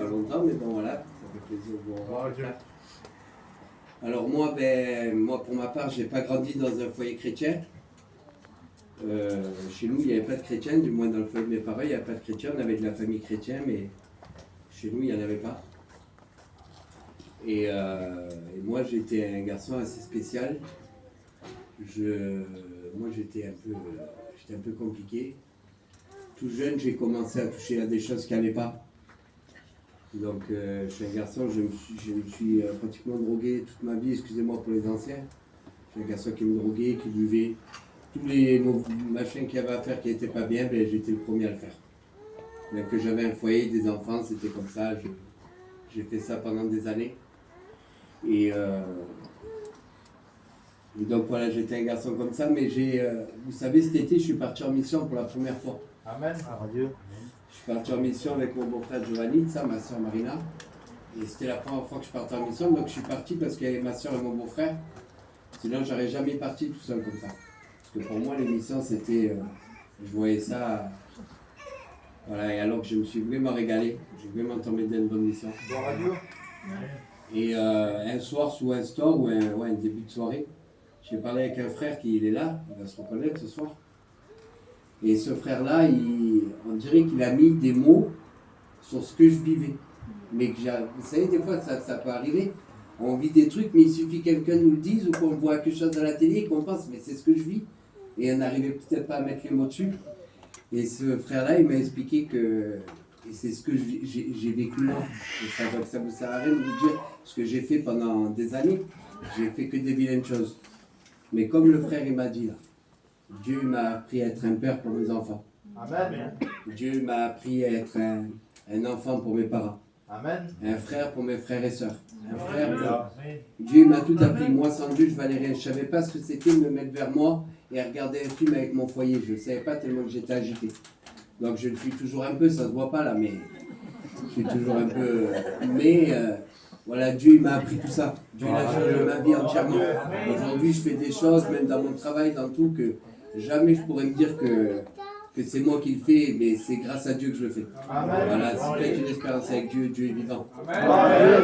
longtemps, mais bon voilà, ça fait plaisir de vous revoir. Alors moi, moi pour ma part, j'ai pas grandi dans un foyer chrétien. Chez nous, il n'y avait pas de chrétiens, du moins dans le foyer de mes parents, il n'y avait pas de chrétiens. On avait de la famille chrétienne, mais chez nous, il n'y en avait pas. Et moi, j'étais un garçon assez spécial. Moi, j'étais un peu compliqué. Tout jeune, j'ai commencé à toucher à des choses qu'il n'y avait pas. Donc, je suis un garçon, je me suis pratiquement drogué toute ma vie, excusez-moi pour les anciens. Je suis un garçon qui me droguait, qui buvait. Tous les machins qu'il y avait à faire qui n'étaient pas bien, j'étais le premier à le faire. Même que j'avais un foyer, des enfants, c'était comme ça. J'ai fait ça pendant des années. Et donc voilà, j'étais un garçon comme ça, mais vous savez, cet été, je suis parti en mission pour la première fois. Amen. Dieu. Je suis parti en mission avec mon beau-frère Giovanni, ma soeur Marina. Et c'était la première fois que je partais en mission, donc je suis parti parce qu'il y avait ma soeur et mon beau-frère. Sinon, j'aurais jamais parti tout seul comme ça. Parce que pour moi, les missions, c'était... je voyais ça... Voilà, et alors que je me suis vraiment régalé. J'ai vraiment tombé dans une bonne mission. Et un soir, sous un store, ou un début de soirée, j'ai parlé avec un frère qui est là, il va se reconnaître ce soir. Et ce frère-là, on dirait qu'il a mis des mots sur ce que je vivais. Mais que vous savez, des fois, ça peut arriver. On vit des trucs, mais il suffit que quelqu'un nous le dise ou qu'on voit quelque chose à la télé et qu'on pense, mais c'est ce que je vis. Et on n'arrivait peut-être pas à mettre les mots dessus. Et ce frère-là, il m'a expliqué que, et c'est ce que j'ai vécu moi. Et ça vous sert à rien de vous dire ce que j'ai fait pendant des années. J'ai fait que des vilaines choses. Mais comme le frère, il m'a dit là, Dieu m'a appris à être un père pour mes enfants. Amen. Dieu m'a appris à être un enfant pour mes parents. Amen. Un frère pour mes frères et sœurs. Un frère. Dieu m'a tout appris. Moi, sans Dieu, je valais rien. Je ne savais pas ce que c'était de me mettre vers moi et regarder un film avec mon foyer. Je ne savais pas tellement que j'étais agité. Donc, je le suis toujours un peu. Ça ne se voit pas là, mais je suis toujours un peu. Mais voilà, Dieu m'a appris tout ça. Dieu a changé ma vie entièrement. Aujourd'hui, je fais des choses, même dans mon travail, dans tout, que jamais je pourrais me dire que c'est moi qui le fais, mais c'est grâce à Dieu que je le fais. Voilà, si tu as une expérience avec Dieu, Dieu est vivant. Amen.